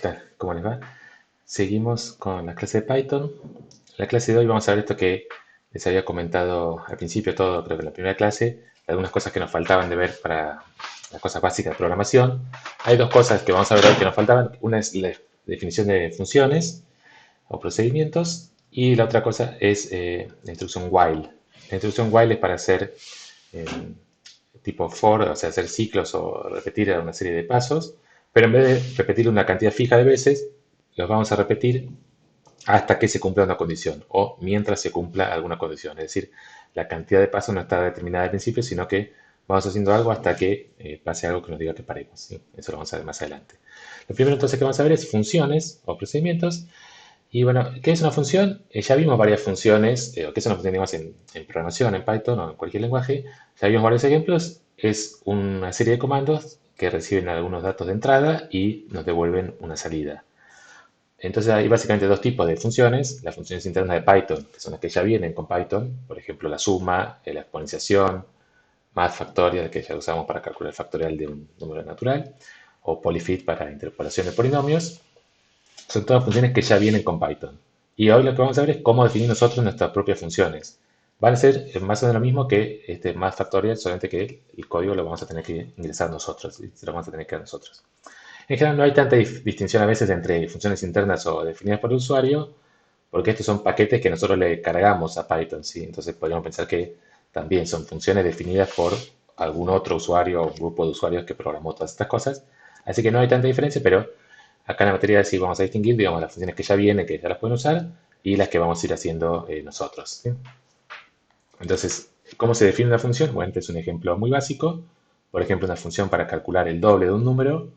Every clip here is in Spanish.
tal? ¿Cómo les va? Seguimos con la clase de Python. En la clase de hoy vamos a ver esto que les había comentado al principio, todo, creo que en la primera clase, algunas cosas que nos faltaban de ver para las cosas básicas de programación. Hay dos cosas que vamos a ver hoy que nos faltaban. Una es la definición de funciones o procedimientos y la otra cosa es la instrucción while. La instrucción while es para hacer eh, tipo for, o sea, hacer ciclos o repetir una serie de pasos, pero en vez de repetir una cantidad fija de veces, los vamos a repetir hasta que se cumpla una condición o mientras se cumpla alguna condición. Es decir, la cantidad de pasos no está determinada al principio, sino que vamos haciendo algo hasta que pase algo que nos diga que paremos. ¿Sí? Eso lo vamos a ver más adelante. Lo primero entonces que vamos a ver es funciones o procedimientos. Y bueno, ¿qué es una función? Ya vimos varias funciones, o qué es una función digamos, en programación, en Python o en cualquier lenguaje. Ya vimos varios ejemplos. Es una serie de comandos que reciben algunos datos de entrada y nos devuelven una salida. Entonces hay básicamente dos tipos de funciones. Las funciones internas de Python, que son las que ya vienen con Python, por ejemplo la suma, la exponenciación, math factorial, que ya usamos para calcular el factorial de un número natural, o polyfit para interpolación de polinomios. Son todas funciones que ya vienen con Python. Y hoy lo que vamos a ver es cómo definir nosotros nuestras propias funciones. Van a ser más o menos lo mismo que este math factorial, solamente que el código lo vamos a tener que ingresar nosotros, y se lo vamos a tener que dar nosotros. En general no hay tanta distinción a veces entre funciones internas o definidas por el usuario, porque estos son paquetes que nosotros le cargamos a Python, ¿sí? Entonces podríamos pensar que también son funciones definidas por algún otro usuario o un grupo de usuarios que programó todas estas cosas. Así que no hay tanta diferencia, pero acá en la materia sí vamos a distinguir, digamos, las funciones que ya vienen, que ya las pueden usar, y las que vamos a ir haciendo nosotros, ¿sí? Entonces, ¿cómo se define una función? Bueno, este es un ejemplo muy básico. Por ejemplo, una función para calcular el doble de un número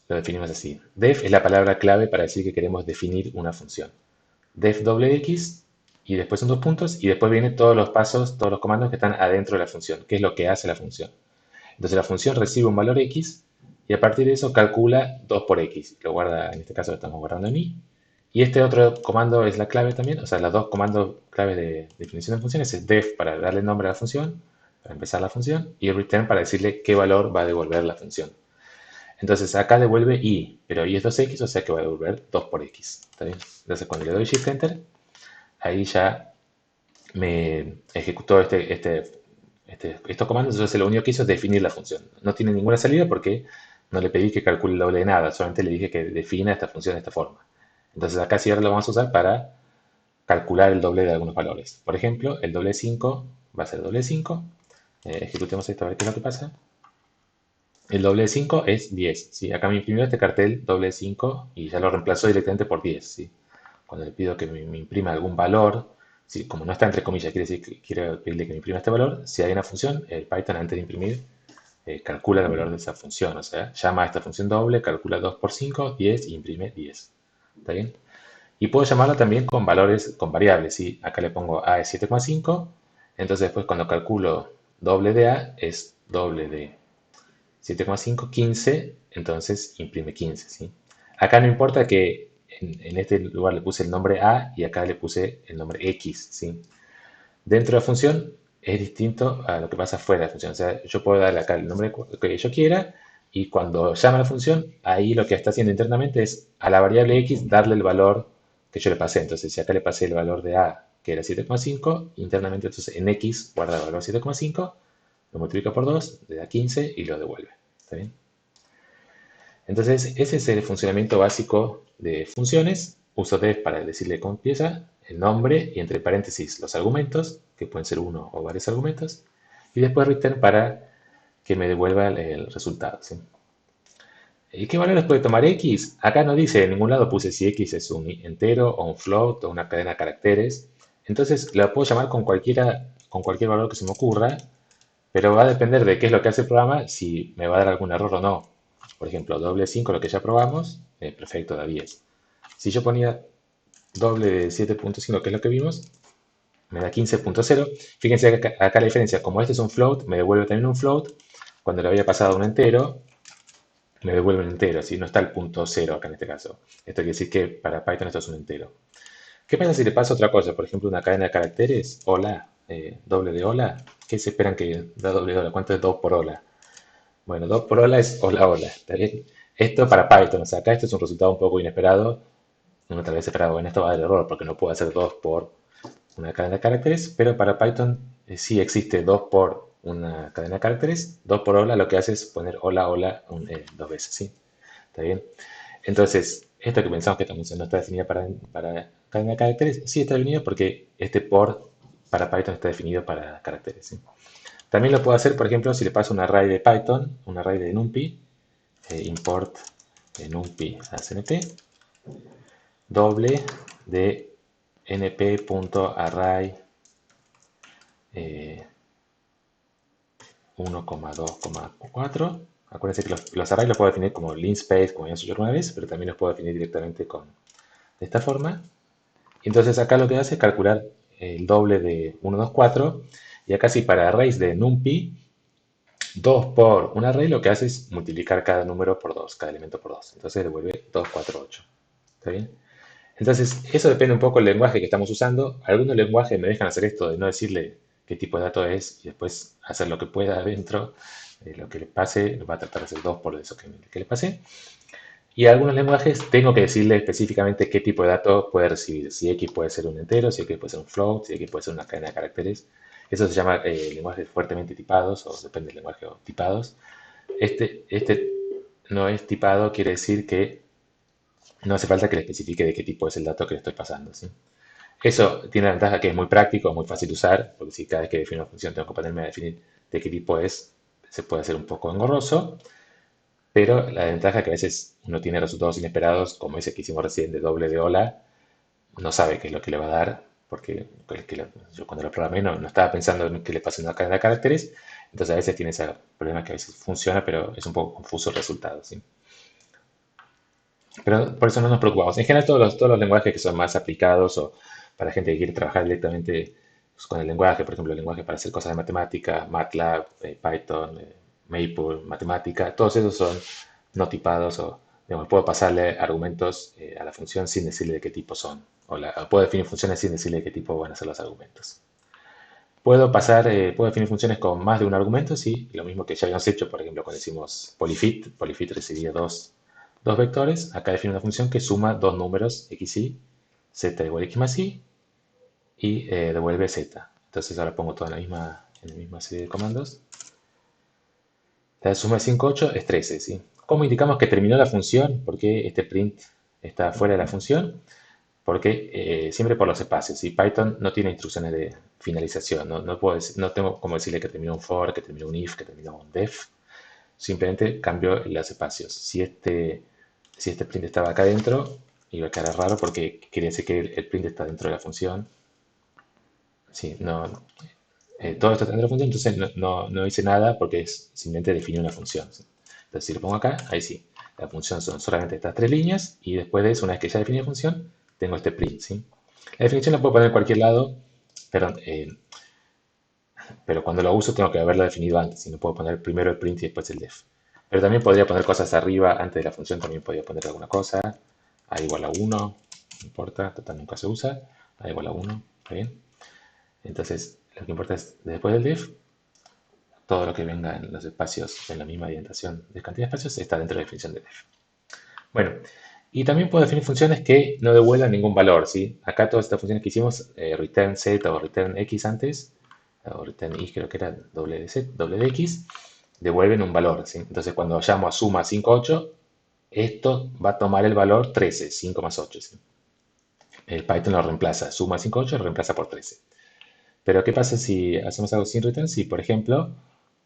lo definimos así. Def es la palabra clave para decir que queremos definir una función. Def doble x y después son dos puntos y después vienen todos los pasos, todos los comandos que están adentro de la función, que es lo que hace la función. Entonces la función recibe un valor x y a partir de eso calcula 2 por x. Lo guarda, en este caso lo estamos guardando en i. Y este otro comando es la clave también, o sea, los dos comandos claves de definición de funciones es def para darle nombre a la función, para empezar la función, y return para decirle qué valor va a devolver la función. Entonces acá devuelve i, pero i es 2x, o sea que va a devolver 2 por x. ¿Está bien? Entonces cuando le doy Shift Enter, ahí ya me ejecutó estos comandos. Entonces lo único que hizo es definir la función. No tiene ninguna salida porque no le pedí que calcule el doble de nada, solamente le dije que defina esta función de esta forma. Entonces acá sí ahora lo vamos a usar para calcular el doble de algunos valores. Por ejemplo, el doble de 5 va a ser doble de 5. Ejecutemos esto a ver qué es lo que pasa. El doble de 5 es 10, ¿sí? Acá me imprimió este cartel doble de 5 y ya lo reemplazó directamente por 10, ¿sí? Cuando le pido que me imprima algún valor, ¿sí? Como no está entre comillas, quiere decir que quiero pedirle que me imprima este valor. Si hay una función, el Python antes de imprimir calcula el valor de esa función, o sea, llama a esta función doble, calcula 2 por 5, 10 y imprime 10. ¿Está bien? Y puedo llamarlo también con valores, con variables, ¿sí? Acá le pongo a es 7,5, entonces después cuando calculo doble de a es doble de 7,5, 15, entonces imprime 15, ¿sí? Acá no importa que en este lugar le puse el nombre A y acá le puse el nombre X, ¿sí? Dentro de la función es distinto a lo que pasa fuera de la función. O sea, yo puedo darle acá el nombre que yo quiera y cuando llama a la función, ahí lo que está haciendo internamente es a la variable X darle el valor que yo le pasé. Entonces, si acá le pasé el valor de A, que era 7,5, internamente entonces en X guarda el valor 7,5, lo multiplica por 2, le da 15 y lo devuelve. ¿Está bien? Entonces, ese es el funcionamiento básico de funciones. Uso def para decirle cómo empieza, el nombre y entre paréntesis los argumentos, que pueden ser uno o varios argumentos, y después return para que me devuelva el resultado, ¿sí? ¿Y qué valores puede tomar x? Acá no dice, en ningún lado puse si x es un entero o un float o una cadena de caracteres. Entonces la puedo llamar con cualquier valor que se me ocurra, pero va a depender de qué es lo que hace el programa, si me va a dar algún error o no. Por ejemplo, doble 5, lo que ya probamos, perfecto, da 10. Si yo ponía doble de 7,5, que es lo que vimos, me da 15,0. Fíjense acá la diferencia, como este es un float, me devuelve también un float. Cuando le había pasado un entero, me devuelve un entero, así no está el punto cero acá en este caso. Esto quiere decir que para Python esto es un entero. ¿Qué pasa si le pasa otra cosa? Por ejemplo, una cadena de caracteres, hola, doble de hola. ¿Qué se esperan que da doble de hola? ¿Cuánto es 2 por hola? Bueno, 2 por hola es hola, hola, ¿está bien? Esto para Python, o sea, acá esto es un resultado un poco inesperado. Uno tal vez esperaba, bueno, esto va a dar error porque no puedo hacer 2 por una cadena de caracteres, pero para Python sí existe 2 por una cadena de caracteres. 2 por hola lo que hace es poner hola, hola dos veces, ¿sí? ¿Está bien? Entonces, esto que pensamos que esta función no está definida para cadena de caracteres, sí está definido porque este por para Python está definido para caracteres, ¿sí? También lo puedo hacer, por ejemplo, si le paso un array de Python, un array de NumPy, import NumPy a CNP, doble de np.array 1,2,4. Acuérdense que los arrays los puedo definir como linspace, como habíamos hecho alguna vez, pero también los puedo definir directamente de esta forma. Y entonces acá lo que hace es calcular el doble de 1,2,4. Y acá sí, para arrays de NumPy, 2 por un array lo que hace es multiplicar cada número por 2, cada elemento por 2. Entonces devuelve 2, 4, 8. ¿Está bien? Entonces, eso depende un poco del lenguaje que estamos usando. Algunos lenguajes me dejan hacer esto de no decirle qué tipo de dato es y después hacer lo que pueda adentro, lo que le pase, va a tratar de hacer 2 por eso que le pase. Y a algunos lenguajes tengo que decirle específicamente qué tipo de dato puede recibir. Si X puede ser un entero, si X puede ser un float, si X puede ser una cadena de caracteres. Eso se llama lenguajes fuertemente tipados, o depende del lenguaje, o tipados. Este no es tipado, quiere decir que no hace falta que le especifique de qué tipo es el dato que le estoy pasando, ¿sí? Eso tiene la ventaja que es muy práctico, muy fácil de usar, porque si cada vez que defino una función tengo que ponerme a definir de qué tipo es, se puede hacer un poco engorroso, pero la ventaja es que a veces uno tiene resultados inesperados, como ese que hicimos recién de doble de hola, no sabe qué es lo que le va a dar, porque yo cuando lo programé no estaba pensando en que le pase una cadena de caracteres, entonces a veces tiene ese problema que a veces funciona, pero es un poco confuso el resultado, ¿sí? Pero por eso no nos preocupamos. En general, todos los lenguajes que son más aplicados o para gente que quiere trabajar directamente pues, con el lenguaje, por ejemplo, el lenguaje para hacer cosas de matemática, MATLAB, Python, Maple, matemática, todos esos son no tipados o digamos, puedo pasarle argumentos a la función sin decirle de qué tipo son. O puedo definir funciones sin decirle de qué tipo van a ser los argumentos. Puedo definir funciones con más de un argumento, sí, lo mismo que ya habíamos hecho, por ejemplo, cuando decimos polyfit. Polyfit recibía dos vectores. Acá define una función que suma dos números, x y, z igual a x más y, y devuelve z. Entonces ahora pongo todo en la misma serie de comandos. La suma de 5, 8 es 13, ¿sí? ¿Cómo indicamos que terminó la función? Porque este print está fuera de la función. Porque siempre por los espacios. ¿Sí? Python no tiene instrucciones de finalización. No tengo como decirle que terminó un for, que terminó un if, que terminó un def. Simplemente cambio los espacios. Si este print estaba acá adentro, iba a quedar raro porque quería decir que el print está dentro de la función. Sí, no, todo esto está dentro de la función, entonces no hice nada porque simplemente definí una función. ¿Sí? Entonces, si lo pongo acá, ahí sí. La función son solamente estas tres líneas y después de eso, una vez que ya definí la función, tengo este print. ¿Sí? La definición la puedo poner en cualquier lado, pero cuando lo uso tengo que haberlo definido antes. Si no puedo poner primero el print y después el def. Pero también podría poner cosas arriba, antes de la función también podría poner alguna cosa. A igual a 1, no importa, total nunca se usa. A igual a 1, ¿está bien? Entonces, lo que importa es después del def, todo lo que venga en los espacios en la misma orientación de cantidad de espacios está dentro de la definición de def. Bueno, y también puedo definir funciones que no devuelvan ningún valor, ¿sí? Acá todas estas funciones que hicimos, return z o return x antes, o return y creo que era doble de z, doble de x, devuelven un valor, ¿sí? Entonces cuando llamo a suma 5, 8, esto va a tomar el valor 13, 5 más 8, ¿sí? El Python lo reemplaza, suma 5, 8, lo reemplaza por 13. Pero ¿qué pasa si hacemos algo sin return? Si, por ejemplo,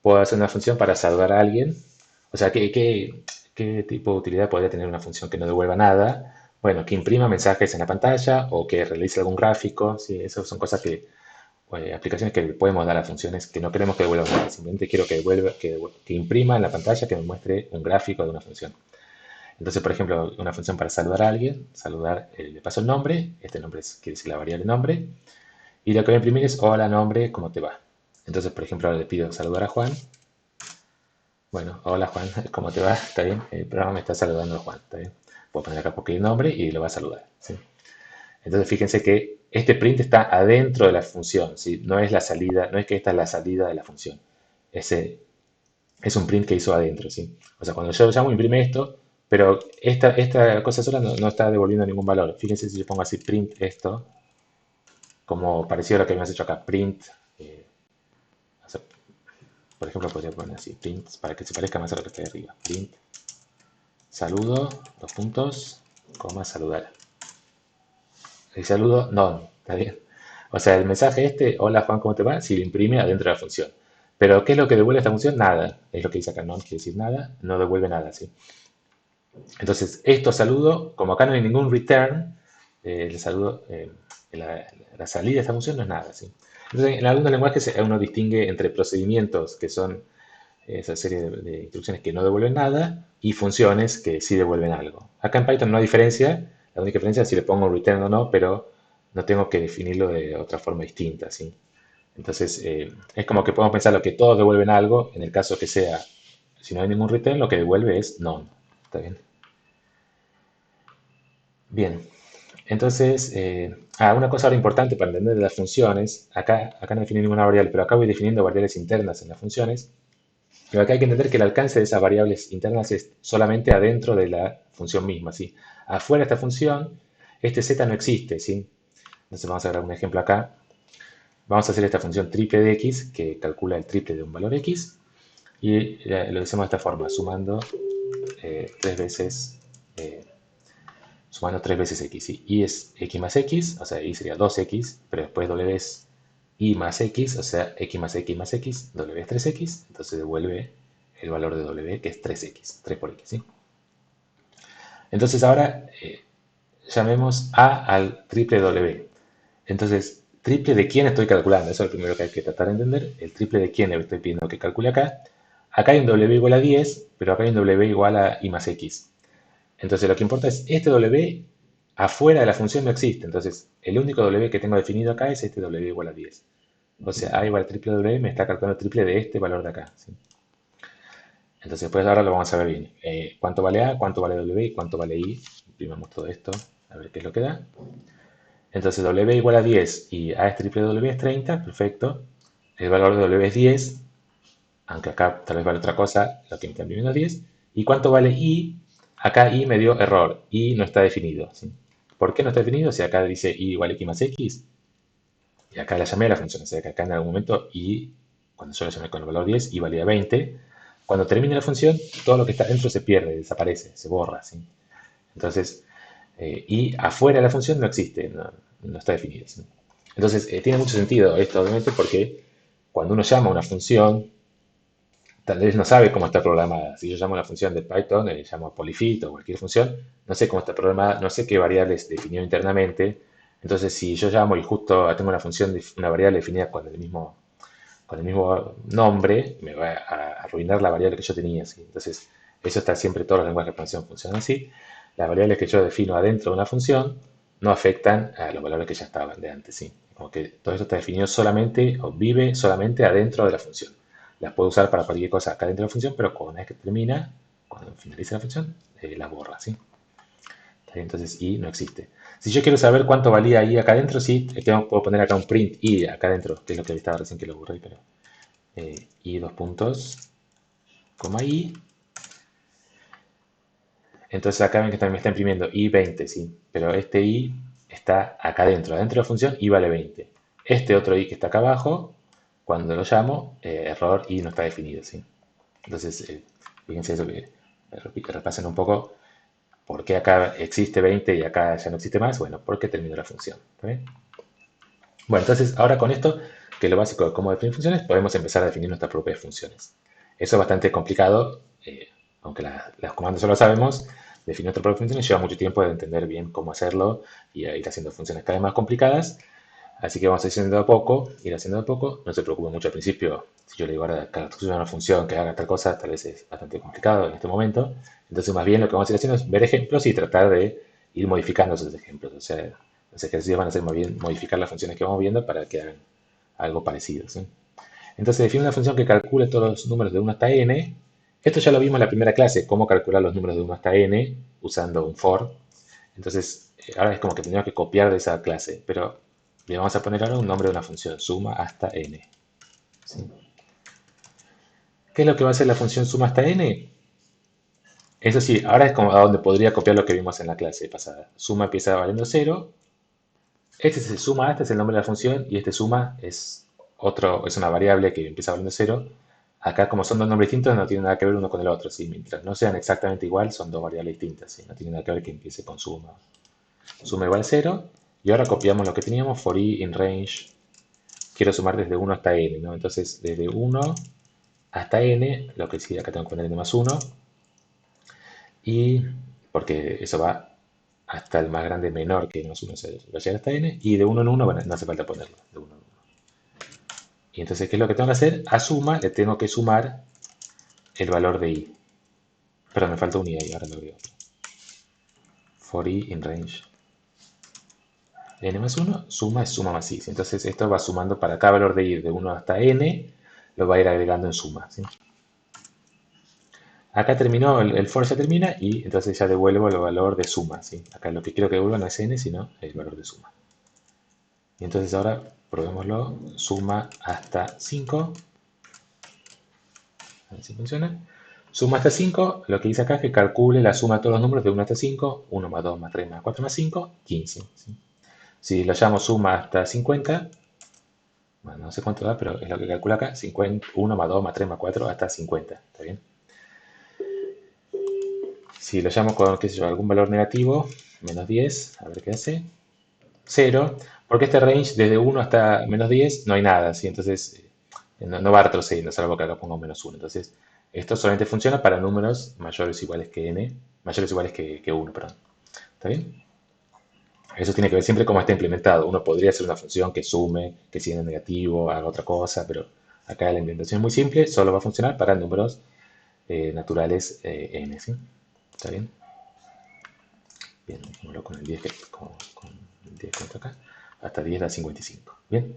puedo hacer una función para saludar a alguien. O sea, ¿qué tipo de utilidad podría tener una función que no devuelva nada? Bueno, que imprima mensajes en la pantalla o que realice algún gráfico. Sí, esas son cosas aplicaciones que le podemos dar a funciones que no queremos que devuelvan nada. Simplemente quiero que imprima en la pantalla, que me muestre un gráfico de una función. Entonces, por ejemplo, una función para saludar a alguien, le paso el nombre, este nombre quiere decir la variable nombre, y lo que voy a imprimir es hola nombre, ¿cómo te va? Entonces, por ejemplo, ahora le pido saludar a Juan. Bueno, hola Juan, ¿cómo te va? ¿Está bien? El programa me está saludando a Juan, ¿está bien? Puedo poner acá cualquier nombre y lo va a saludar, ¿sí? Entonces, fíjense que este print está adentro de la función, ¿sí? No es la salida, no es que esta es la salida de la función. Ese es un print que hizo adentro, ¿sí? O sea, cuando yo llamo imprime esto, Pero esta cosa sola no está devolviendo ningún valor. Fíjense si yo pongo así print esto, como parecido a lo que habíamos hecho acá, print, eh, o sea, por ejemplo, podría poner así, print, para que se parezca más a lo que está ahí arriba. Print, saludo, dos puntos, coma, saludar. El saludo, no, ¿está bien? O sea, el mensaje este, hola Juan, ¿cómo te va? Si lo imprime adentro de la función. Pero, ¿qué es lo que devuelve esta función? Nada. Es lo que dice acá, no quiere decir nada, no devuelve nada, ¿sí? Entonces, esto saludo, como acá no hay ningún return, el saludo, la salida de esta función no es nada, ¿sí? Entonces, en algunos lenguajes uno distingue entre procedimientos, que son esa serie de instrucciones que no devuelven nada, y funciones que sí devuelven algo. Acá en Python no hay diferencia, la única diferencia es si le pongo return o no, pero no tengo que definirlo de otra forma distinta, ¿sí? Entonces, es como que podemos pensar lo que todos devuelven algo, en el caso que sea, si no hay ningún return, lo que devuelve es none. ¿Está bien? Bien, entonces, una cosa ahora importante para entender de las funciones, acá no definí ninguna variable, pero acá voy definiendo variables internas en las funciones. Pero acá hay que entender que el alcance de esas variables internas es solamente adentro de la función misma, ¿sí? Afuera de esta función, este z no existe, ¿sí? Entonces vamos a ver un ejemplo acá. Vamos a hacer esta función triple de x, que calcula el triple de un valor x, y lo hacemos de esta forma, tres veces eh, sumando 3 veces x. ¿Sí? Y es x más x, o sea, y sería 2x, pero después w es y más x, o sea, x más x más x, w es 3x, entonces devuelve el valor de w, que es 3x, 3 por x. ¿Sí? Entonces ahora llamemos a al triple w. Entonces, triple de quién estoy calculando, eso es lo primero que hay que tratar de entender. El triple de quién le estoy pidiendo que calcule acá. Acá hay un w igual a 10, pero acá hay un w igual a y más x. Entonces lo que importa es este W afuera de la función no existe. Entonces el único W que tengo definido acá es este W igual a 10. O sea, A igual a triple W me está calculando el triple de este valor de acá. ¿Sí? Entonces pues ahora lo vamos a ver bien. ¿Cuánto vale A? ¿Cuánto vale W? ¿Y cuánto vale I? Imprimamos todo esto. A ver qué es lo que da. Entonces W igual a 10 y A es triple W es 30. Perfecto. El valor de W es 10. Aunque acá tal vez vale otra cosa, lo que me está imprimiendo es 10. ¿Y cuánto vale I? Acá I me dio error, I no está definido. ¿Sí? ¿Por qué no está definido? Si acá dice I igual a X más X, y acá la llamé a la función, o sea que acá en algún momento I, cuando yo la llamé con el valor 10, I valía 20. Cuando termine la función, todo lo que está dentro se pierde, desaparece, se borra. ¿Sí? Entonces, I afuera de la función no existe, no está definido. ¿Sí? Entonces, tiene mucho sentido esto, obviamente, porque cuando uno llama a una función, tal vez no sabe cómo está programada. Si yo llamo a la función de Python, llamo a polyfit o cualquier función, no sé cómo está programada, no sé qué variables definió internamente. Entonces, si yo llamo y justo tengo una función, una variable definida con el mismo nombre, me va a arruinar la variable que yo tenía. ¿Sí? Entonces, eso está siempre, todos los lenguajes de programación funcionan así. Las variables que yo defino adentro de una función no afectan a los valores que ya estaban de antes. ¿Sí? Como que todo esto está definido solamente o vive solamente adentro de la función. Las puedo usar para cualquier cosa acá dentro de la función, pero una vez que termina, cuando finaliza la función, la borra. ¿Sí? Entonces i no existe. Si yo quiero saber cuánto valía i acá adentro, sí, puedo poner acá un print i acá adentro, que es lo que estaba recién que lo borré, pero i dos puntos, coma i. Entonces acá ven que también me está imprimiendo i 20, sí, pero este i está acá adentro de la función i vale 20. Este otro i que está acá abajo, cuando lo llamo, error i no está definido, sí. Entonces, fíjense eso que repasen un poco. ¿Por qué acá existe 20 y acá ya no existe más? Bueno, porque terminó la función. ¿Está bien? Bueno, entonces ahora con esto, que es lo básico de cómo definir funciones, podemos empezar a definir nuestras propias funciones. Eso es bastante complicado, aunque las comandos solo sabemos, definir nuestras propias funciones lleva mucho tiempo de entender bien cómo hacerlo y a ir haciendo funciones cada vez más complicadas. Así que vamos a ir haciendo de a poco, ir haciendo de a poco. No se preocupen mucho al principio. Si yo le digo ahora que una función que haga tal cosa, tal vez es bastante complicado en este momento. Entonces, más bien lo que vamos a ir haciendo es ver ejemplos y tratar de ir modificando esos ejemplos. O sea, los ejercicios van a ser más bien modificar las funciones que vamos viendo para que hagan algo parecido. ¿Sí? Entonces, define una función que calcule todos los números de 1 hasta n. Esto ya lo vimos en la primera clase, cómo calcular los números de 1 hasta n usando un for. Entonces, ahora es como que tenemos que copiar de esa clase, pero le vamos a poner ahora un nombre de una función, suma hasta n. ¿Sí? ¿Qué es lo que va a hacer la función suma hasta n? Eso sí, ahora es como a donde podría copiar lo que vimos en la clase pasada. Suma empieza valiendo cero. Este es el suma, este es el nombre de la función y este suma es una variable que empieza valiendo cero. Acá como son dos nombres distintos no tienen nada que ver uno con el otro, ¿sí? Mientras no sean exactamente igual son dos variables distintas, ¿sí? No tiene nada que ver que empiece con suma. Suma igual a cero y ahora copiamos lo que teníamos for i in range. Quiero sumar desde 1 hasta n, ¿no? Entonces desde 1 hasta n, lo que sí, acá tengo que poner n más 1 y porque eso va hasta el más grande menor que n más 1, va a llegar hasta n, y de 1 en 1, bueno, no hace falta ponerlo, de 1 en 1. Y entonces, ¿qué es lo que tengo que hacer? A suma le tengo que sumar el valor de i. Perdón, me falta un i ahí, ahora lo agrego. For i in range n más 1, suma es suma más i. Entonces esto va sumando para cada valor de i de 1 hasta n, lo va a ir agregando en suma, ¿sí? Acá terminó, el for ya termina y entonces ya devuelvo el valor de suma, ¿sí? Acá lo que quiero que devuelva no es n, sino el valor de suma. Y entonces ahora probémoslo, suma hasta 5, a ver si funciona. Suma hasta 5, lo que dice acá es que calcule la suma de todos los números de 1 hasta 5, 1 más 2 más 3 más 4 más 5, 15. ¿Sí? Si lo llamo suma hasta 50, bueno, no sé cuánto da, pero es lo que calcula acá, 50, 1 más 2 más 3 más 4 hasta 50, ¿está bien? Si lo llamo con, qué sé yo, algún valor negativo, menos 10, a ver qué hace. 0, porque este range desde 1 hasta menos 10 no hay nada, ¿sí? Entonces no va retrocediendo, salvo que acá ponga un menos 1. Entonces, esto solamente funciona para números mayores o iguales que n, mayores o iguales que 1, perdón. ¿Está bien? Eso tiene que ver siempre cómo está implementado. Uno podría hacer una función que sume, que si n es negativo, haga otra cosa, pero acá la implementación es muy simple, solo va a funcionar para números naturales n, ¿sí? ¿Está bien? Bien, dejémoslo con el 10 con el 10 que está acá. Hasta 10 da 55. Bien.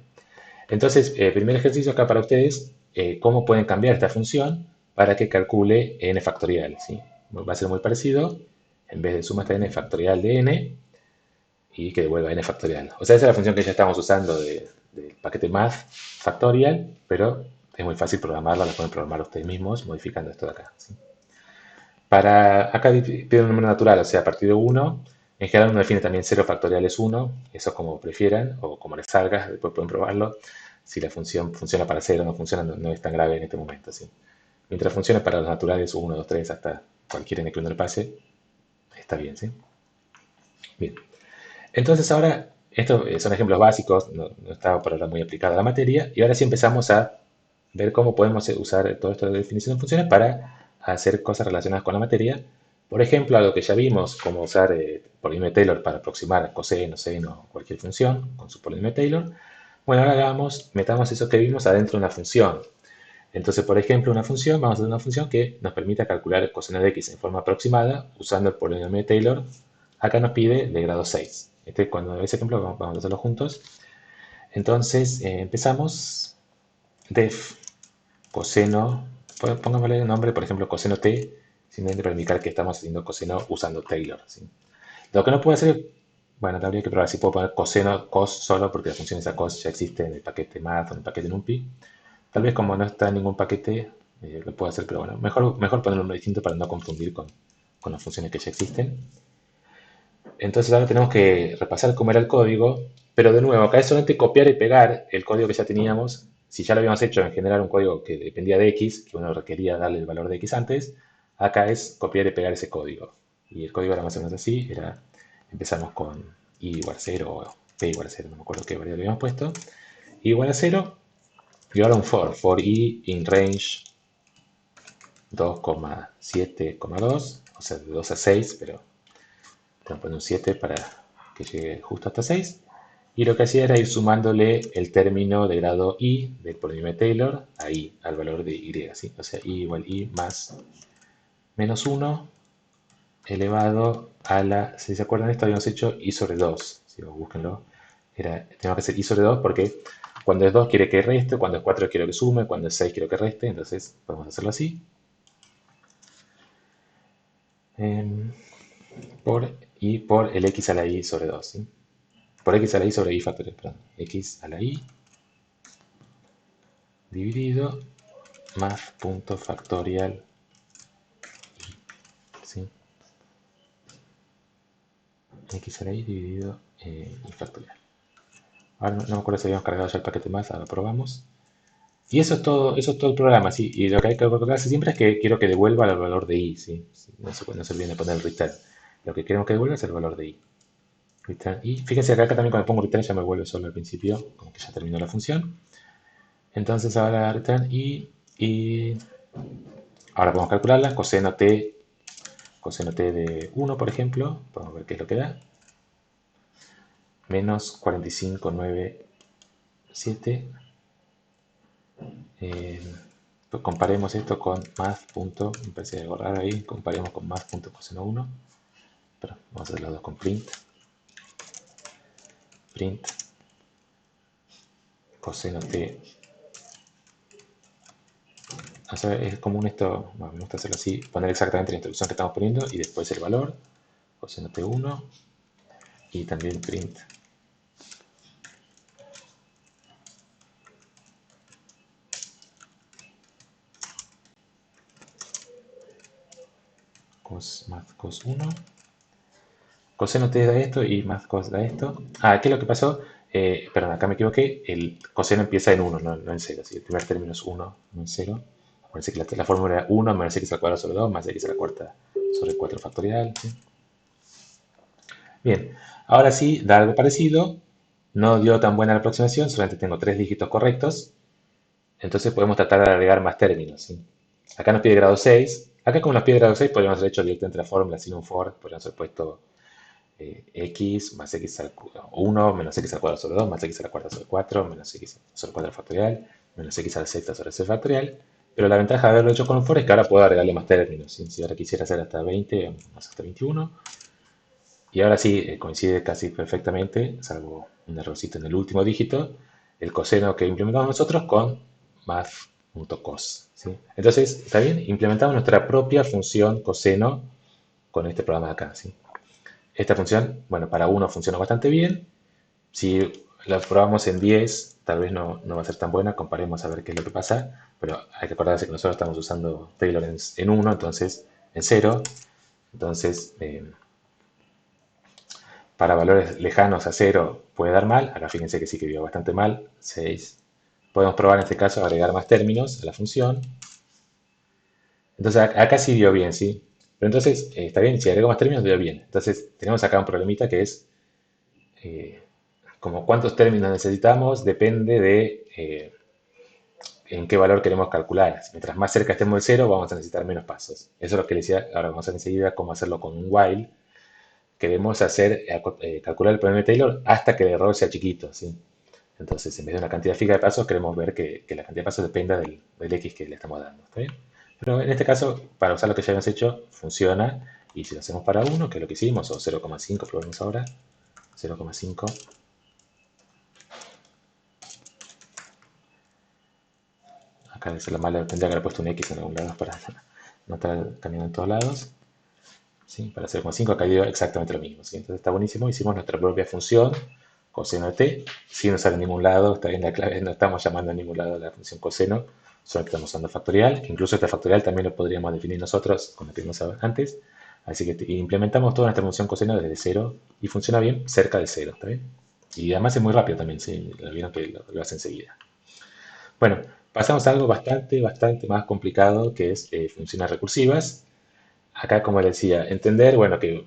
Entonces, primer ejercicio acá para ustedes, cómo pueden cambiar esta función para que calcule n factorial, ¿sí? Va a ser muy parecido, en vez de suma hasta n factorial de n y que devuelva n factorial. O sea, esa es la función que ya estamos usando del paquete math factorial, pero es muy fácil programarla, la pueden programar ustedes mismos modificando esto de acá, ¿sí? Acá pide un número natural, o sea, a partir de 1, en general uno define también 0 factorial es 1, eso como prefieran o como les salga, después pueden probarlo. Si la función funciona para 0 o no funciona, no es tan grave en este momento, ¿sí? Mientras funcione para los naturales 1, 2, 3, hasta cualquier n que uno le pase, está bien, ¿sí? Bien. Entonces ahora, estos son ejemplos básicos, no está por ahora muy aplicada la materia, y ahora sí empezamos a ver cómo podemos usar todo esto de definición de funciones para hacer cosas relacionadas con la materia. Por ejemplo, algo que ya vimos, como usar polinomio de Taylor para aproximar coseno, seno, cualquier función con su polinomio de Taylor. Bueno, ahora metamos eso que vimos adentro de una función. Entonces, por ejemplo, vamos a hacer una función que nos permita calcular el coseno de x en forma aproximada usando el polinomio de Taylor. Acá nos pide de grado 6. Cuando ese ejemplo vamos a hacerlo juntos. Entonces, empezamos. Def coseno, pongámosle el nombre, por ejemplo, coseno t, simplemente para indicar que estamos haciendo coseno usando Taylor, ¿sí? Lo que no puedo hacer, bueno, habría que probar si puedo poner coseno, cos solo, porque la función esa cos ya existe en el paquete math o en el paquete numpy. Tal vez como no está en ningún paquete, lo puedo hacer, pero bueno, mejor poner uno distinto para no confundir con las funciones que ya existen. Entonces ahora tenemos que repasar cómo era el código, pero de nuevo, acá es solamente copiar y pegar el código que ya teníamos. Si ya lo habíamos hecho en generar un código que dependía de x, que uno requería darle el valor de x antes, acá es copiar y pegar ese código. Y el código era más o menos así, empezamos con i igual a 0 o p igual a 0, no me acuerdo qué variable habíamos puesto, i igual a 0, y ahora un for i in range 2,7,2, o sea, de 2 a 6, pero tengo que poner un 7 para que llegue justo hasta 6. Y lo que hacía era ir sumándole el término de grado i del polinomio de Taylor a i, al valor de y, ¿sí? O sea, i igual i más menos 1 elevado a la, si se acuerdan de esto, habíamos hecho i sobre 2, si búsquenlo, tengo que hacer i sobre 2 porque cuando es 2 quiere que reste, cuando es 4 quiero que sume, cuando es 6 quiero que reste, entonces podemos hacerlo así. Por el x a la i sobre 2, ¿sí? Por x a la i sobre i factorial, perdón. X a la i dividido math.factorial i, ¿sí? x a la y dividido y factorial. Ahora no me acuerdo si habíamos cargado ya el paquete más, ahora lo probamos. Y eso es todo el programa, ¿sí? Y lo que hay que recordarse siempre es que quiero que devuelva el valor de i, ¿sí? Sí, no se olviden de poner el return. Lo que queremos que devuelva es el valor de i. Return. Y fíjense acá también cuando pongo return ya me vuelve solo al principio, como que ya terminó la función. Entonces ahora return y ahora podemos calcularla, coseno t de 1, por ejemplo, podemos ver qué es lo que da. Menos 45,97. Eh, pues comparemos esto con math. Me parece algo raro ahí, comparemos con math.coseno 1. Pero vamos a hacer los dos con print coseno t. O sea, es común esto, bueno, me gusta hacerlo así, poner exactamente la instrucción que estamos poniendo y después el valor, coseno t1 y también print math cos 1. Coseno t da esto y math cos da esto. Ah, ¿qué es lo que pasó? Perdón, acá me equivoqué. El coseno empieza en 1, no en 0. Si el primer término es 1, no en 0. Acuérdense que la fórmula era 1 menos x al cuadrado sobre 2 más x a la cuarta sobre 4 factorial. ¿Sí? Bien, ahora sí, da algo parecido. No dio tan buena la aproximación, solamente tengo 3 dígitos correctos. Entonces podemos tratar de agregar más términos. ¿Sí? Acá nos pide grado 6. Acá como nos pide grado 6, podríamos haber hecho directamente la fórmula sin un for. Podríamos haber puesto x más x al 1 menos x al cuadrado sobre 2 más x a la cuarta sobre 4 menos x sobre 4 factorial menos x a la sexta sobre c factorial. Pero la ventaja de haberlo hecho con un for es que ahora puedo agregarle más términos. ¿Sí? Si ahora quisiera hacer hasta 20, más hasta 21. Y ahora sí, coincide casi perfectamente, salvo un errorcito en el último dígito, el coseno que implementamos nosotros con math.cos. ¿Sí? Entonces, ¿está bien? Implementamos nuestra propia función coseno con este programa de acá. ¿Sí? Esta función, bueno, para uno funciona bastante bien. Si la probamos en 10, tal vez no va a ser tan buena. Comparemos a ver qué es lo que pasa. Pero hay que acordarse que nosotros estamos usando Taylor en 1, entonces en 0. Entonces, para valores lejanos a 0 puede dar mal. Acá fíjense que sí que dio bastante mal. 6. Podemos probar en este caso agregar más términos a la función. Entonces acá sí dio bien, ¿sí? Pero entonces, está bien, si agrego más términos dio bien. Entonces tenemos acá un problemita que es eh, como cuántos términos necesitamos depende de en qué valor queremos calcular. Mientras más cerca estemos del 0 vamos a necesitar menos pasos. Eso es lo que les decía, ahora vamos a ver enseguida cómo hacerlo con un while. Queremos calcular el problema de Taylor hasta que el error sea chiquito, ¿sí? Entonces, en vez de una cantidad fija de pasos, queremos ver que la cantidad de pasos dependa del x que le estamos dando. ¿Está bien? Pero en este caso, para usar lo que ya habíamos hecho, funciona. Y si lo hacemos para 1, que es lo que hicimos, o 0,5, probemos ahora. 0,5. Acá es lo malo, tendría que haber puesto un x en algún lado para no estar cambiando en todos lados. ¿Sí? Para 0,5 acá dio exactamente lo mismo. ¿Sí? Entonces está buenísimo. Hicimos nuestra propia función coseno de t, sin usar en ningún lado, está bien la clave, no estamos llamando a ningún lado la función coseno, solo que estamos usando factorial. Incluso este factorial también lo podríamos definir nosotros, como que vimos antes. Así que implementamos toda nuestra función coseno desde 0 y funciona bien cerca de 0. ¿Está bien? Y además es muy rápido también, ¿sí? Lo vieron que lo hace enseguida. Bueno, pasamos a algo bastante más complicado que es funciones recursivas. Acá, como les decía, entender, bueno, que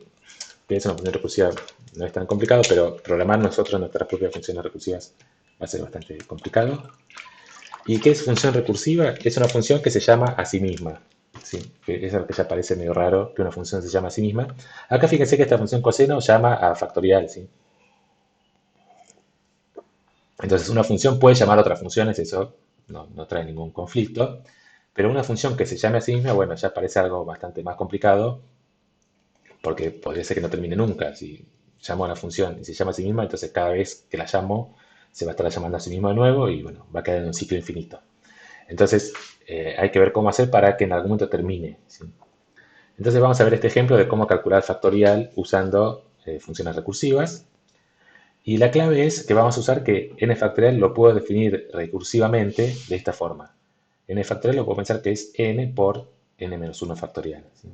es una función recursiva no es tan complicado, pero programar nosotros nuestras propias funciones recursivas va a ser bastante complicado. ¿Y qué es función recursiva? Es una función que se llama a sí misma. ¿Sí? Que es algo que ya parece medio raro, que una función se llama a sí misma. Acá fíjense que esta función coseno llama a factorial. ¿Sí? Entonces una función puede llamar a otras funciones, eso no trae ningún conflicto. Pero una función que se llame a sí misma, bueno, ya parece algo bastante más complicado, porque podría ser que no termine nunca. Si llamo a la función y se llama a sí misma, entonces cada vez que la llamo se va a estar llamando a sí misma de nuevo y bueno, va a quedar en un ciclo infinito. Entonces hay que ver cómo hacer para que en algún momento termine. ¿Sí? Entonces vamos a ver este ejemplo de cómo calcular factorial usando funciones recursivas. Y la clave es que vamos a usar que n factorial lo puedo definir recursivamente de esta forma. N factorial lo puedo pensar que es n por n menos 1 factorial. ¿Sí?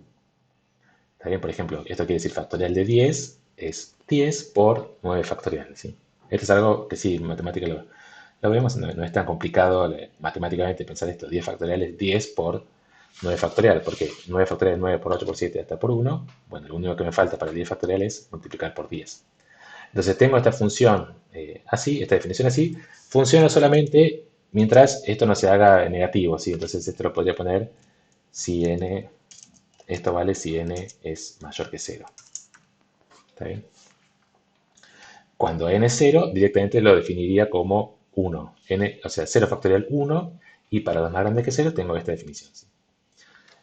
Está bien, por ejemplo, esto quiere decir factorial de 10. es 10 por 9 factorial, ¿sí? Esto es algo que sí, en matemática lo vemos, no es tan complicado matemáticamente pensar esto. 10 factorial es 10 por 9 factorial, porque 9 factorial es 9 por 8 por 7 hasta por 1. Bueno, lo único que me falta para el 10 factorial es multiplicar por 10. Entonces tengo esta función así, esta definición así, funciona solamente mientras esto no se haga negativo, ¿sí? Entonces esto lo podría poner si n, esto vale si n es mayor que 0. ¿Está bien? Cuando n es 0, directamente lo definiría como 1. N, o sea, 0 factorial 1, y para los más grandes que 0 tengo esta definición, ¿sí?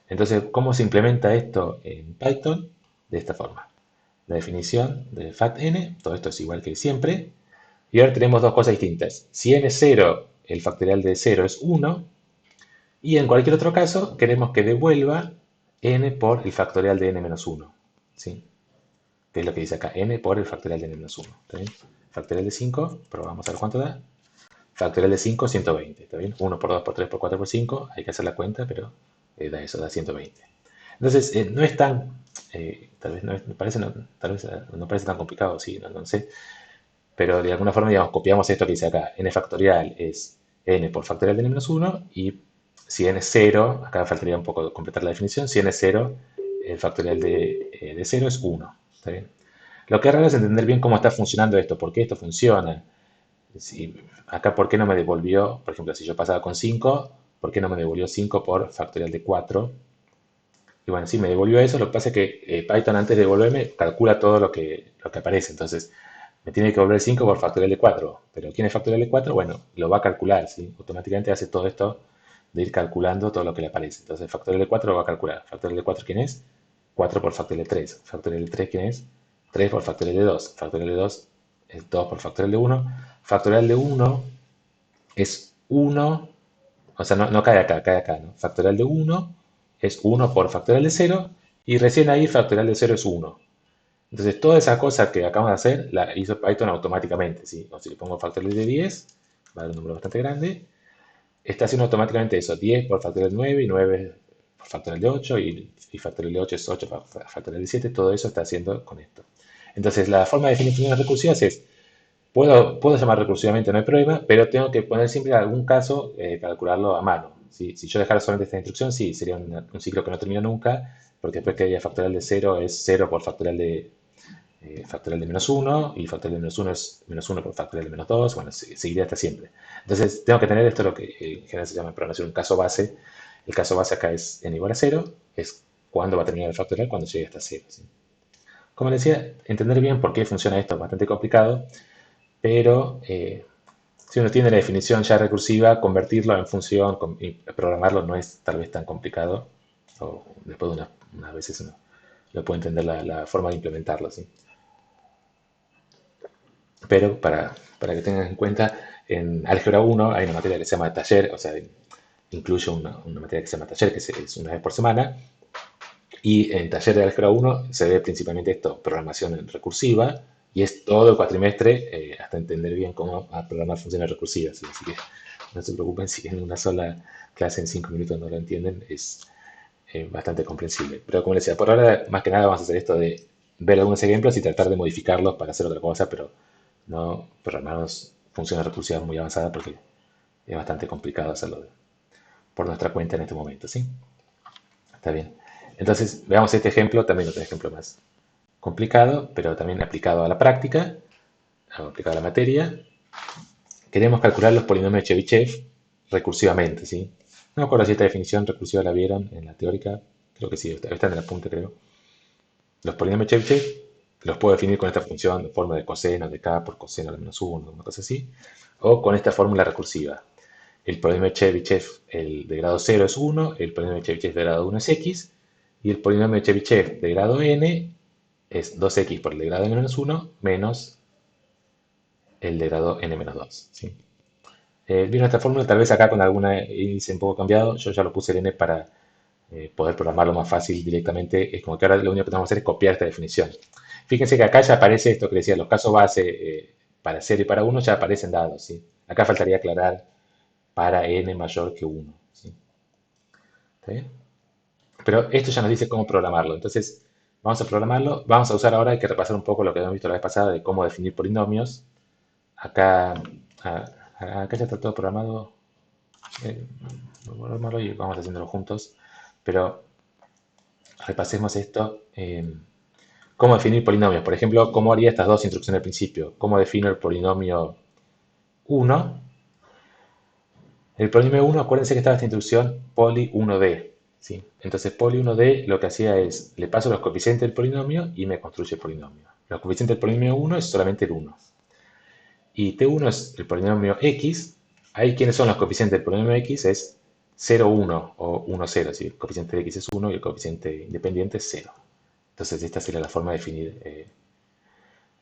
Entonces, ¿cómo se implementa esto en Python? De esta forma. La definición de factn, todo esto es igual que siempre, y ahora tenemos dos cosas distintas. Si n es 0, el factorial de 0 es 1, y en cualquier otro caso queremos que devuelva n por el factorial de n menos 1, ¿sí? Que es lo que dice acá, n por el factorial de n menos 1. ¿Está bien? Factorial de 5, probamos a ver cuánto da. Factorial de 5, 120. ¿Está bien? 1 por 2 por 3 por 4 por 5, hay que hacer la cuenta, pero da eso, da 120. Entonces, no es tan, tal vez no, parece, no, tal vez, no parece tan complicado, sí, no sé, pero de alguna forma, digamos, copiamos esto que dice acá. N factorial es n por factorial de n menos 1, y si n es 0, acá faltaría un poco completar la definición, si n es 0, el factorial de 0 es 1. ¿Está bien? Lo que es raro es entender bien cómo está funcionando esto, por qué esto funciona. Si, acá, ¿por qué no me devolvió? Por ejemplo, si yo pasaba con 5, ¿por qué no me devolvió 5 por factorial de 4? Y bueno, sí, me devolvió eso. Lo que pasa es que Python, antes de devolverme, calcula todo lo que aparece. Entonces, me tiene que devolver 5 por factorial de 4. Pero ¿quién es factorial de 4? Bueno, lo va a calcular, ¿sí? Automáticamente hace todo esto de ir calculando todo lo que le aparece. Entonces, factorial de 4 lo va a calcular. ¿Factorial de 4 quién es? 4 por factorial de 3. ¿Factorial de 3 quién es? 3 por factorial de 2. Factorial de 2 es 2 por factorial de 1. Factorial de 1 es 1, o sea, no cae acá, ¿no? Factorial de 1 es 1 por factorial de 0, y recién ahí factorial de 0 es 1. Entonces, toda esa cosa que acabamos de hacer la hizo Python automáticamente, ¿sí? O si le pongo factorial de 10, va a dar un número bastante grande, está haciendo automáticamente eso: 10 por factorial de 9, y 9 por factorial de 8, y factorial de 8 es 8 por factorial de 7, todo eso está haciendo con esto. Entonces, la forma de definir funciones recursivas es: puedo llamar recursivamente, no hay problema, pero tengo que poner siempre en algún caso, calcularlo a mano. ¿Sí? Si yo dejara solamente esta instrucción, sí, sería un ciclo que no termina nunca, porque después que haya factorial de 0 es 0 por factorial de menos 1, y factorial de menos 1 es menos 1 por factorial de menos 2, bueno, seguiría hasta siempre. Entonces, tengo que tener esto, lo que en general se llama en programación un caso base. El caso base acá es n igual a 0, es cuándo va a terminar el factorial, cuando llegue hasta 0. ¿Sí? Como les decía, entender bien por qué funciona esto es bastante complicado, pero si uno tiene la definición ya recursiva, convertirlo en función y programarlo no es tal vez tan complicado. O después de unas veces uno lo puede entender la forma de implementarlo, ¿sí? Pero para que tengan en cuenta, en Álgebra 1 hay una materia que se llama taller, o sea, incluye una materia que se llama taller, que es una vez por semana. Y en taller de álgebra 1 se ve principalmente esto, programación recursiva, y es todo el cuatrimestre hasta entender bien cómo programar funciones recursivas. ¿Sí? Así que no se preocupen si en una sola clase en 5 minutos no lo entienden, es bastante comprensible. Pero como les decía, por ahora más que nada vamos a hacer esto de ver algunos ejemplos y tratar de modificarlos para hacer otra cosa, pero no programarnos funciones recursivas muy avanzadas, porque es bastante complicado hacerlo por nuestra cuenta en este momento, ¿sí? Está bien. Entonces, veamos este ejemplo, también otro ejemplo más complicado, pero también aplicado a la práctica, aplicado a la materia. Queremos calcular los polinomios de Chebyshev recursivamente, ¿sí? No me acuerdo si esta definición recursiva la vieron en la teórica, creo que sí, está en el apunte, creo. Los polinomios de Chebyshev los puedo definir con esta función de forma de coseno de k por coseno de menos 1, una cosa así, o con esta fórmula recursiva. El polinomio de Chebyshev, el de grado 0 es 1, el polinomio de Chebyshev de grado 1 es x, y el polinomio de Chebyshev de grado n es 2x por el de grado n menos 1 menos el de grado n menos 2. ¿Sí? Vino esta fórmula, tal vez acá con alguna índice un poco cambiado, yo ya lo puse el n para poder programarlo más fácil directamente. Es como que ahora lo único que tenemos que hacer es copiar esta definición. Fíjense que acá ya aparece esto que decía, los casos base para 0 y para 1 ya aparecen dados. ¿Sí? Acá faltaría aclarar para n mayor que 1. ¿Sí? ¿Está bien? Pero esto ya nos dice cómo programarlo. Entonces, Vamos a programarlo. Vamos a usar ahora, hay que repasar un poco lo que habíamos visto la vez pasada de cómo definir polinomios. Acá, acá ya está todo programado. Eh, Programarlo y vamos haciéndolo juntos. Pero repasemos esto. ¿Cómo definir polinomios? Por ejemplo, ¿cómo haría estas dos instrucciones al principio? ¿Cómo defino el polinomio 1? El polinomio 1, acuérdense que estaba esta instrucción poli 1D. ¿Sí? Entonces, poli 1D lo que hacía es, le paso los coeficientes del polinomio y me construye el polinomio. Los coeficientes del polinomio 1 es solamente el 1. Y T1 es el polinomio X. Ahí, ¿quiénes son los coeficientes del polinomio X? Es 0, 1 o 1, 0. ¿Sí? El coeficiente de X es 1 y el coeficiente independiente es 0. Entonces, esta sería la forma de definir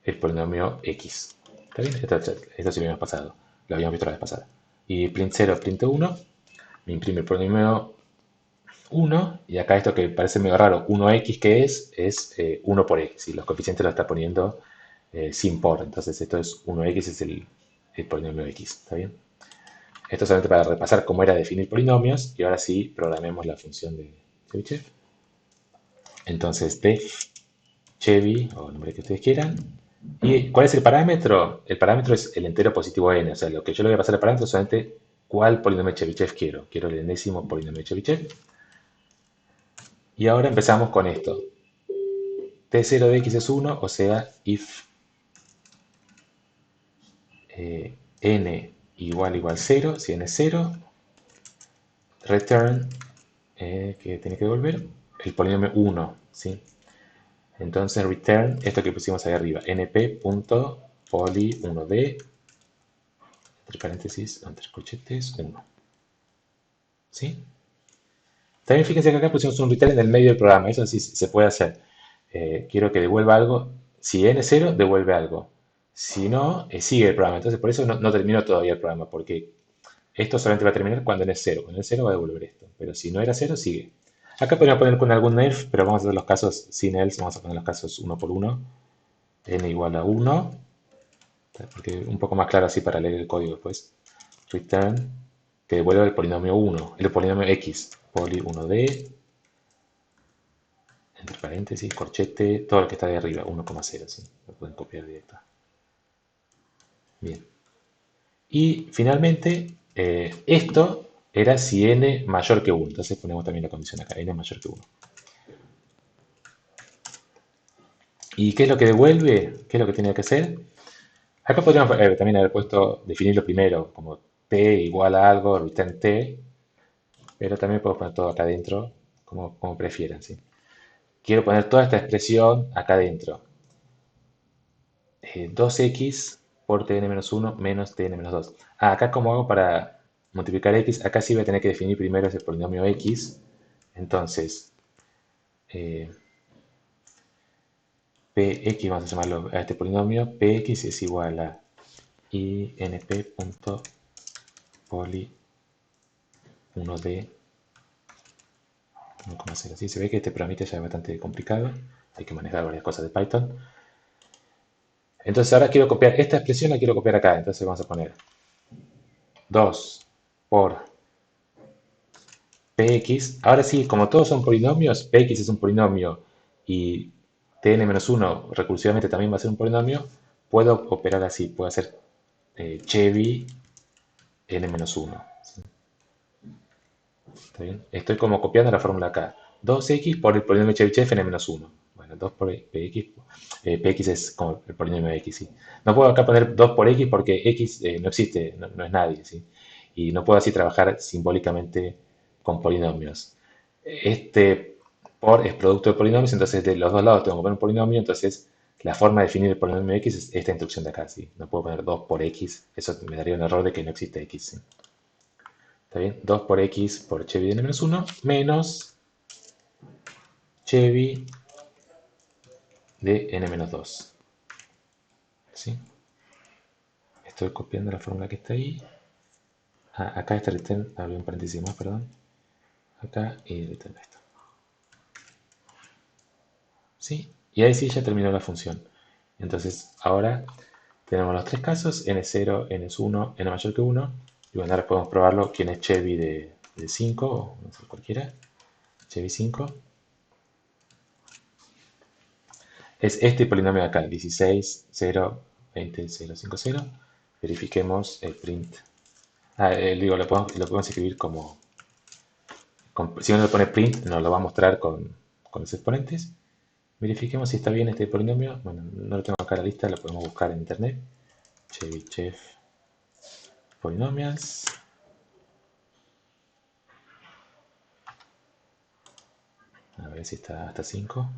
el polinomio X. ¿Está bien? Esto sí lo habíamos pasado. Lo habíamos visto la vez pasada. Y print 0, print 1, me imprime el polinomio 1. Y acá esto que parece medio raro, 1x que es 1 por x. Y los coeficientes lo está poniendo sin por. Entonces esto es 1x, es el polinomio x. ¿Está bien? Esto solamente para repasar cómo era definir polinomios. Y ahora sí programemos la función de Chebyshev. Entonces def Chevy, o el nombre que ustedes quieran. ¿Y cuál es el parámetro? El parámetro es el entero positivo n. O sea, lo que yo le voy a pasar al parámetro es solamente cuál polinomio de Chebyshev quiero. Quiero el enésimo polinomio de Chebyshev. Y ahora empezamos con esto. T0 de x es 1, o sea, if n igual 0, si n es 0, return, que tiene que devolver, el polinomio 1, ¿sí? Entonces return, esto que pusimos ahí arriba, np.poly1d, entre paréntesis, entre corchetes, 1. ¿Sí? También fíjense que acá pusimos un return en el medio del programa, eso sí se puede hacer. Quiero que devuelva algo. Si n es 0, devuelve algo. Si no, sigue el programa. Entonces por eso no termino todavía el programa, porque esto solamente va a terminar cuando n es 0. Cuando n es 0 va a devolver esto. Pero si no era 0, sigue. Acá podemos poner con algún if, pero vamos a hacer los casos sin else. Vamos a poner los casos uno por uno. N igual a 1. Porque un poco más claro así para leer el código después. Return, que devuelva el polinomio 1. El polinomio x. Poly 1d. Entre paréntesis, corchete, todo lo que está de arriba. 1,0. ¿Sí? Lo pueden copiar directo. Bien. Y finalmente, esto era si n mayor que 1. Entonces ponemos también la condición acá, n mayor que 1. ¿Y qué es lo que devuelve? ¿Qué es lo que tiene que hacer? Acá podríamos también haber puesto, definirlo primero, como t igual a algo, return t, pero también podemos poner todo acá adentro, como prefieran. ¿Sí? Quiero poner toda esta expresión acá adentro. 2x por tn-1 menos tn-2. Acá como hago para multiplicar x, acá sí voy a tener que definir primero ese polinomio x. Entonces, px, vamos a llamarlo a este polinomio, px es igual a inp.poly 1d 1,0. Así se ve que este programita ya es bastante complicado. Hay que manejar varias cosas de Python. Entonces ahora quiero copiar esta expresión, la quiero copiar acá. Entonces vamos a poner 2 por px. Ahora sí, como todos son polinomios, px es un polinomio y tn-1 recursivamente también va a ser un polinomio, puedo operar así. Puedo hacer Chevy n-1. ¿Sí? ¿Está bien? Estoy como copiando la fórmula acá. 2x por el polinomio Chebyshev n-1. Bueno, 2 por px. Px es como el polinomio de x, ¿sí? No puedo acá poner 2 por x porque x no existe, no es nadie, ¿sí? Y no puedo así trabajar simbólicamente con polinomios. Este por es producto de polinomios, entonces de los dos lados tengo que poner un polinomio, entonces la forma de definir el polinomio x es esta instrucción de acá, ¿sí? No puedo poner 2 por x, eso me daría un error de que no existe x, ¿sí? ¿Está bien? 2 por x por Chevy de n-1 menos Chevy de n-2. ¿Sí? Estoy copiando la fórmula que está ahí. Acá está return, abrí un paréntesis más, perdón. Acá y return esto. ¿Sí? Y ahí sí ya terminó la función. Entonces ahora tenemos los tres casos, n0, n1, n mayor que 1. Y bueno, ahora podemos probarlo. ¿Quién es Chevy de 5? O no sé, cualquiera. Chevy 5. es este polinomio de acá, 16, 0, 20, 0, 5, 0. Verifiquemos el print. Digo, lo podemos escribir como, si uno le pone print, nos lo va a mostrar con los exponentes. Verifiquemos si está bien este polinomio. Bueno, no lo tengo acá en la lista, lo podemos buscar en internet. Chebyshev Polynomials. A ver si está hasta 5.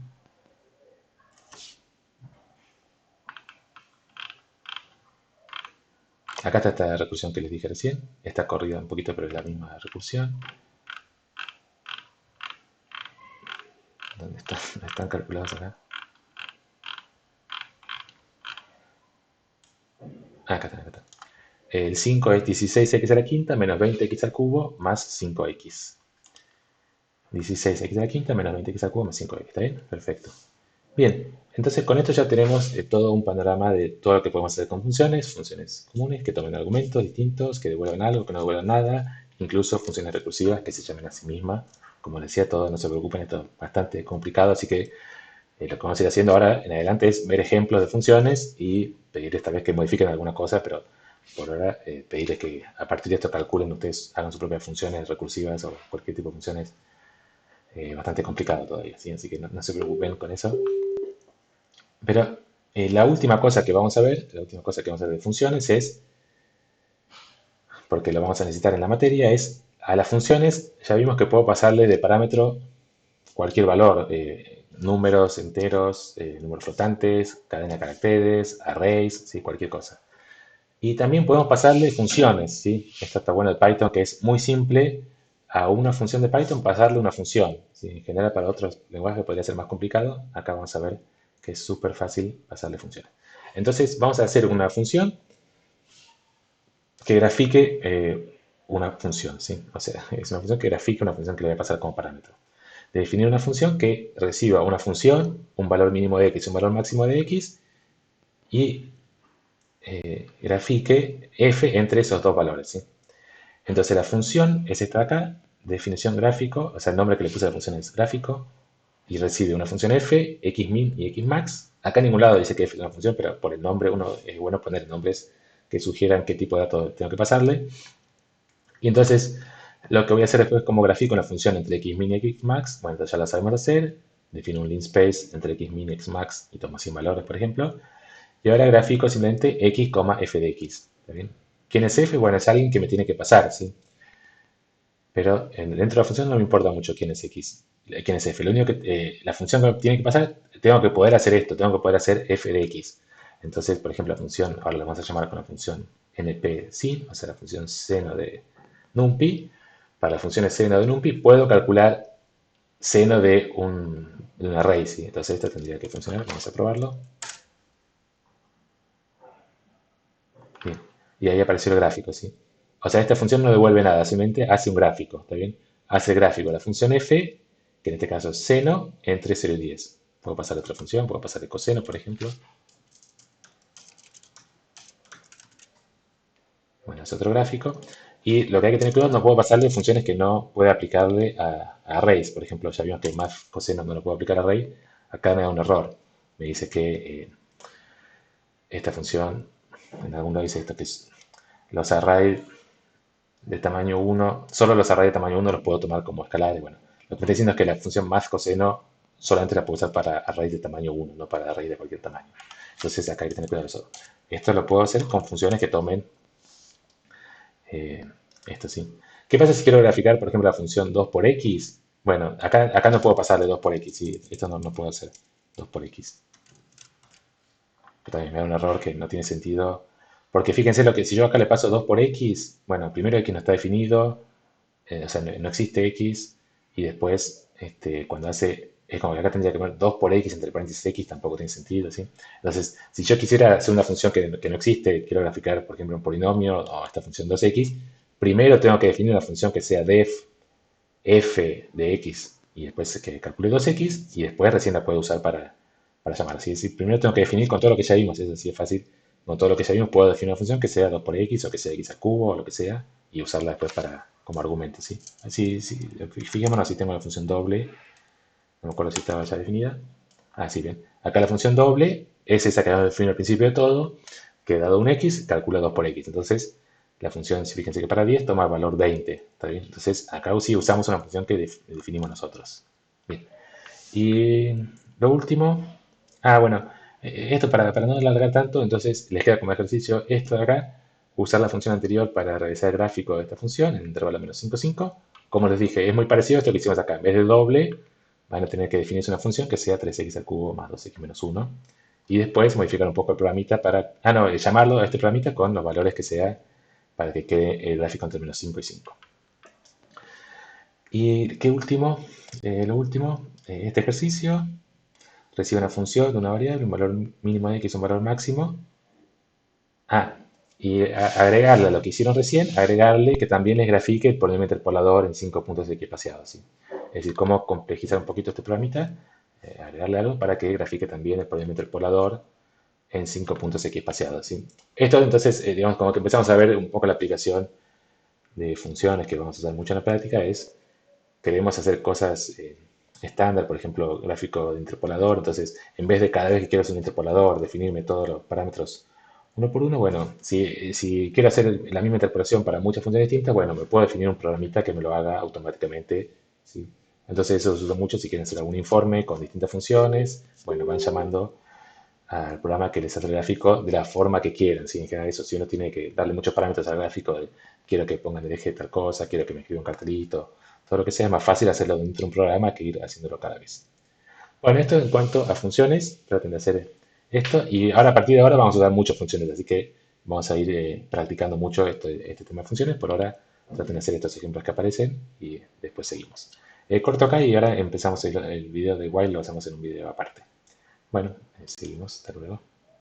Acá está esta recursión que les dije recién. Está corrida un poquito, pero es la misma recursión. ¿Dónde están? Están calculados acá. Acá está, acá está. El 5 es 16x a la quinta menos 20x al cubo más 5x. 16x a la quinta menos 20x al cubo más 5x. ¿Está bien? Perfecto. Bien, entonces con esto ya tenemos todo un panorama de todo lo que podemos hacer con funciones comunes que tomen argumentos distintos, que devuelvan algo, que no devuelvan nada, incluso funciones recursivas que se llamen a sí mismas. Como les decía, todo no se preocupen, esto es bastante complicado, así que lo que vamos a ir haciendo ahora en adelante es ver ejemplos de funciones y pedirles tal vez que modifiquen alguna cosa, pero por ahora pedirles que a partir de esto calculen ustedes, hagan sus propias funciones recursivas o cualquier tipo de funciones. Bastante complicado todavía, ¿sí? Así que no se preocupen con eso. Pero la última cosa que vamos a ver, la última cosa que vamos a ver de funciones es, porque lo vamos a necesitar en la materia, es a las funciones, ya vimos que puedo pasarle de parámetro cualquier valor, números enteros, números flotantes, cadena de caracteres, arrays, ¿sí? Cualquier cosa. Y también podemos pasarle funciones, ¿sí? Esto está bueno de Python, que es muy simple a una función de Python pasarle una función, ¿sí? En general para otros lenguajes podría ser más complicado. Acá vamos a ver que es súper fácil pasarle funciones. Entonces vamos a hacer una función que grafique una función, ¿sí? O sea, es una función que grafique una función que le voy a pasar como parámetro. De definir una función que reciba una función, un valor mínimo de x y un valor máximo de x, y grafique f entre esos dos valores, ¿sí? Entonces la función es esta de acá, definición gráfico, o sea, el nombre que le puse a la función es gráfico, y recibe una función f, xmin y xmax. Acá en ningún lado dice que f es una función, pero por el nombre uno es bueno poner nombres que sugieran qué tipo de datos tengo que pasarle. Y entonces lo que voy a hacer después es como gráfico una función entre xmin y xmax. Bueno, entonces ya la sabemos hacer. Defino un linspace entre xmin y xmax y tomo 100 valores, por ejemplo. Y ahora gráfico simplemente x, f de x. ¿Está bien? ¿Quién es f? Bueno, es alguien que me tiene que pasar, ¿sí? Pero dentro de la función no me importa mucho quién es x, quién es f. Lo único que la función que me tiene que pasar, tengo que poder hacer esto, tengo que poder hacer f de x. Entonces, por ejemplo, la función, ahora la vamos a llamar con la función npsin, o sea, la función seno de numpy. Para las funciones seno de numpy puedo calcular seno de un array, ¿sí? Entonces esto tendría que funcionar, vamos a probarlo. Bien. Y ahí apareció el gráfico, ¿sí? O sea, esta función no devuelve nada, simplemente hace un gráfico, ¿está bien? Hace el gráfico, la función f, que en este caso es seno, entre 0 y 10. Puedo pasar a otra función, puedo pasar el coseno, por ejemplo. Bueno, es otro gráfico. Y lo que hay que tener cuidado, no puedo pasarle funciones que no pueda aplicarle a arrays. Por ejemplo, ya vimos que más coseno no lo puedo aplicar a array. Acá me da un error. Me dice que esta función, en algún lado dice esto, que los arrays de tamaño 1, solo los arrays de tamaño 1 los puedo tomar como escalares. Bueno, lo que me está diciendo es que la función más coseno solamente la puedo usar para arrays de tamaño 1, no para arrays de cualquier tamaño. Entonces acá hay que tener cuidado con eso. Esto lo puedo hacer con funciones que tomen eh, esto sí. ¿Qué pasa si quiero graficar, por ejemplo, la función 2 por x? Bueno, acá no puedo pasarle 2 por x, sí, esto no puedo hacer 2 por x. Pero también me da un error que no tiene sentido. Porque fíjense lo que si yo acá le paso 2 por x, bueno, primero x no está definido, o sea, no existe x, y después, cuando hace, es como que acá tendría que poner 2 por x entre paréntesis x, tampoco tiene sentido, ¿sí? Entonces, si yo quisiera hacer una función que no existe, quiero graficar, por ejemplo, un polinomio o esta función 2x, primero tengo que definir una función que sea def f de x y después que calcule 2x y después recién la puedo usar para llamar. Así es decir, primero tengo que definir con todo lo que ya vimos, es así es fácil. Con todo lo que ya vimos puedo definir una función que sea 2 por x o que sea x al cubo o lo que sea y usarla después como argumento, ¿sí? Así, fijémonos si tengo la función doble, no me acuerdo si estaba ya definida. Ah, sí, bien. Acá la función doble es esa que define al principio de todo, que dado un x, calcula 2 por x. Entonces, la función, si fíjense que para 10 toma el valor 20. ¿Está bien? Entonces, acá sí usamos una función que definimos nosotros. Bien. Y lo último, bueno, esto para no alargar tanto, entonces les queda como ejercicio esto de acá, usar la función anterior para realizar el gráfico de esta función en intervalo menos 5, 5. Como les dije, es muy parecido a esto que hicimos acá. En vez de doble, van a tener que definirse una función que sea 3x al cubo más 2x menos 1. Y después modificar un poco el programita para, llamarlo a este programita con los valores que sea para que quede el gráfico entre menos 5 y 5. Y qué último, lo último, este ejercicio recibe una función de una variable, un valor mínimo de x, un valor máximo. Y agregarle a lo que hicieron recién, agregarle que también les grafique el polinomio interpolador en 5 puntos equipaciados. ¿Sí? Es decir, cómo complejizar un poquito este programita, agregarle algo para que grafique también el polinomio interpolador en 5 puntos equipaciados. ¿Sí? Esto entonces, digamos, como que empezamos a ver un poco la aplicación de funciones que vamos a usar mucho en la práctica, es queremos hacer cosas estándar, por ejemplo, gráfico de interpolador. Entonces, en vez de cada vez que quiero hacer un interpolador, definirme todos los parámetros uno por uno, bueno, si quiero hacer la misma interpolación para muchas funciones distintas, bueno, me puedo definir un programita que me lo haga automáticamente. ¿Sí? Entonces, eso se usa mucho si quieren hacer algún informe con distintas funciones. Bueno, van llamando al programa que les hace el gráfico de la forma que quieran. ¿Sí? En general, eso si uno tiene que darle muchos parámetros al gráfico, quiero que pongan el eje tal cosa, quiero que me escriba un cartelito, todo lo que sea, es más fácil hacerlo dentro de un programa que ir haciéndolo cada vez. Bueno, esto en cuanto a funciones, traten de hacer esto. Y ahora a partir de ahora vamos a usar muchas funciones, así que vamos a ir practicando mucho este tema de funciones. Por ahora traten de hacer estos ejemplos que aparecen y después seguimos. Corto acá y ahora empezamos el video de while, lo hacemos en un video aparte. Bueno, seguimos, hasta luego.